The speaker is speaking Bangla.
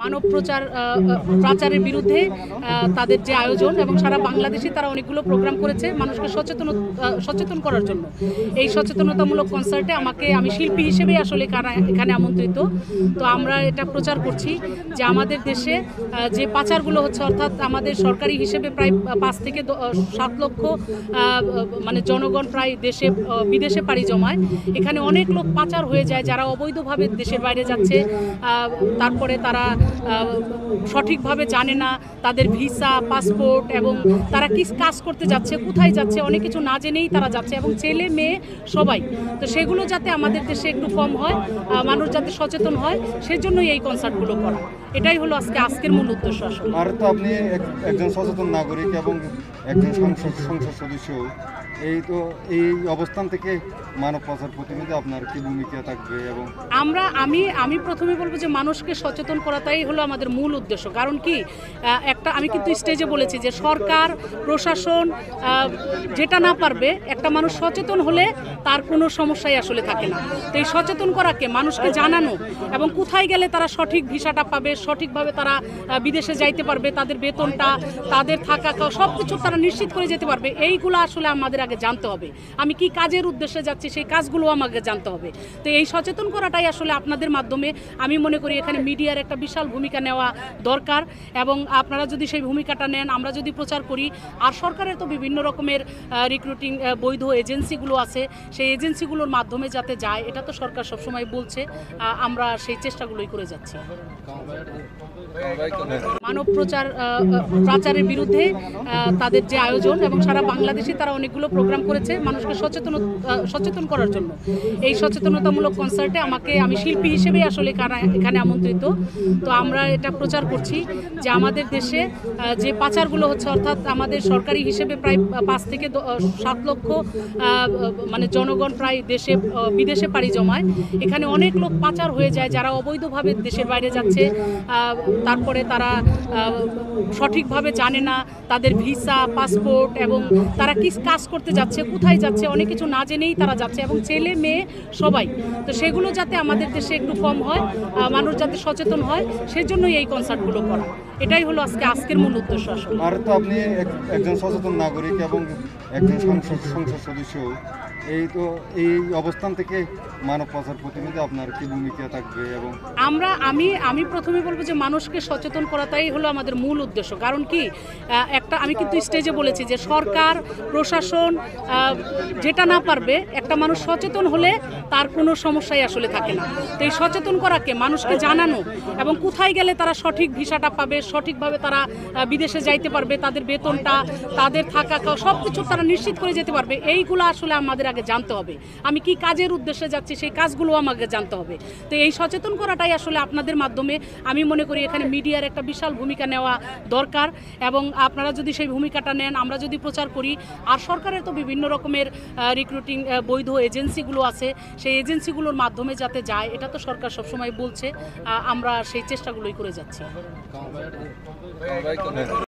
মানব পাচারের বিরুদ্ধে তাদের যে আয়োজন এবং সারা বাংলাদেশে তারা অনেকগুলো প্রোগ্রাম করেছে মানুষকে সচেতন করার জন্য। এই সচেতনতামূলক কনসার্টে আমি শিল্পী হিসেবেই আসলে এখানে আমন্ত্রিত। তো আমরা এটা প্রচার করছি যে আমাদের দেশে যে পাচারগুলো হচ্ছে, অর্থাৎ আমাদের সরকারি হিসেবে প্রায় 5 থেকে 7 লক্ষ মানে জনগণ প্রায় বিদেশে পাড়ি জমায়। এখানে অনেক লোক পাচার হয়ে যায় যারা অবৈধভাবে দেশের বাইরে যাচ্ছে, তারপরে তারা সঠিকভাবে জানে না তাদের ভিসা, পাসপোর্ট এবং তারা কি কাজ করতে যাচ্ছে, কোথায় যাচ্ছে, অনেক কিছু না জেনেই তারা যাচ্ছে, এবং ছেলে মেয়ে সবাই। তো সেগুলো যাতে আমাদের দেশে একটু কম হয়, মানুষ যাতে সচেতন হয়, সেজন্যই এই কনসার্টগুলো করা। এটাই হলো আজকের মূল উদ্দেশ্য আসলে। আর তো আপনি একজন সচেতন নাগরিক এবং একজন সংসদ সদস্য, এই অবস্থান থেকে মানব পাচার প্রতিরোধে আপনার কি ভূমিকা থাকবে? এবং আমি প্রথমে বলবো যে মানুষকে সচেতন করাটাই হলো আমাদের মূল উদ্দেশ্য। কারণ কি, আমি কিন্তু স্টেজে বলেছি যে সরকার প্রশাসন যেটা না পারবে, একটা মানুষ সচেতন হলে তার কোনো সমস্যাই আসলে থাকে না। তো এই সচেতন করাকে, মানুষকে জানানো এবং কোথায় গেলে তারা সঠিক ভিসাটা পাবে, সঠিকভাবে তারা বিদেশে যাইতে পারবে, তাদের বেতনটা, তাদের থাকা সব কিছু তারা নিশ্চিত করে যেতে পারবে, এইগুলো আসলে আমাদের আগে জানতে হবে। আমি কি কাজের উদ্দেশ্যে যাচ্ছি সেই কাজগুলো আমাকে জানতে হবে। তো এই সচেতন করাটাই আসলে আপনাদের মাধ্যমে আমি মনে করি এখানে মিডিয়ার একটা বিশাল ভূমিকা নেওয়া দরকার। এবং আপনারা যদি সেই ভূমিকাটা নেন, আমরা যদি প্রচার করি, আর সরকারের তো বিভিন্ন রকমের রিক্রুটিং বৈধ এজেন্সিগুলো আছে, সেই এজেন্সিগুলোর মাধ্যমে যাতে যায়, এটা তো সরকার সবসময় বলছে, আমরা সেই চেষ্টাগুলোই করে যাচ্ছি। মানব পাচারের বিরুদ্ধে তাদের যে আয়োজন এবং সারা বাংলাদেশে তারা অনেকগুলো প্রোগ্রাম করেছে মানুষকে সচেতন করার জন্য। এই সচেতনতামূলক কনসার্টে আমি শিল্পী হিসেবেই আসলে এখানে আমন্ত্রিত। তো আমরা এটা প্রচার করছি যে আমাদের দেশে যে পাচারগুলো হচ্ছে, অর্থাৎ আমাদের সরকারি হিসেবে প্রায় 5 থেকে 7 লক্ষ মানে জনগণ প্রায় বিদেশে পাড়ি জমায়। এখানে অনেক লোক পাচার হয়ে যায় যারা অবৈধভাবে দেশের বাইরে যাচ্ছে, তারপরে তারা সঠিকভাবে জানে না তাদের ভিসা, পাসপোর্ট এবং তারা কি কাজ করতে যাচ্ছে, কোথায় যাচ্ছে, অনেক কিছু না জেনেই তারা যাচ্ছে, এবং ছেলে মেয়ে সবাই। তো সেগুলো যাতে আমাদের দেশে একটু কম হয়, মানুষ যাতে সচেতন হয়, সেজন্যই এই কনসার্টগুলো করা। এটাই হলো আজকের মূল উদ্দেশ্য আসলে। আর তো আপনি একজন সচেতন নাগরিক এবং একজন সংসদ সদস্য, এই অবস্থান থেকে মানব পাচার প্রতিরোধে আপনার কি ভূমিকা থাকবে? এবং আমি প্রথমে বলবো যে মানুষকে সচেতন করাটাই হলো আমাদের মূল উদ্দেশ্য। কারণ কি, আমি কিন্তু স্টেজে বলেছি যে সরকার প্রশাসন যেটা না পারবে, একটা মানুষ সচেতন হলে তার কোনো সমস্যাই আসলে থাকে না। তো এই সচেতন করাকে, মানুষকে জানানো এবং কোথায় গেলে তারা সঠিক ভিসাটা পাবে, সঠিকভাবে তারা বিদেশে যাইতে পারবে, তাদের বেতনটা, তাদের থাকা সব কিছু তারা নিশ্চিত করে যেতে পারবে, এইগুলো আসলে আমাদের আগে জানতে হবে। আমি কি কাজের উদ্দেশ্যে যাচ্ছি সেই কাজগুলো আমাকে জানতে হবে। তো এই সচেতন করাটাই আসলে আপনাদের মাধ্যমে আমি মনে করি এখানে মিডিয়ার একটা বিশাল ভূমিকা নেওয়া দরকার। এবং আপনারা যদি সেই ভূমিকাটা নেন, আমরা যদি প্রচার করি, আর সরকারের তো বিভিন্ন রকমের রিক্রুটিং বৈধ এজেন্সিগুলো আছে, সেই এজেন্সিগুলোর মাধ্যমে যাতে যায়, এটা তো সরকার সবসময় বলছে, আমরা সেই চেষ্টাগুলোই করে যাচ্ছি।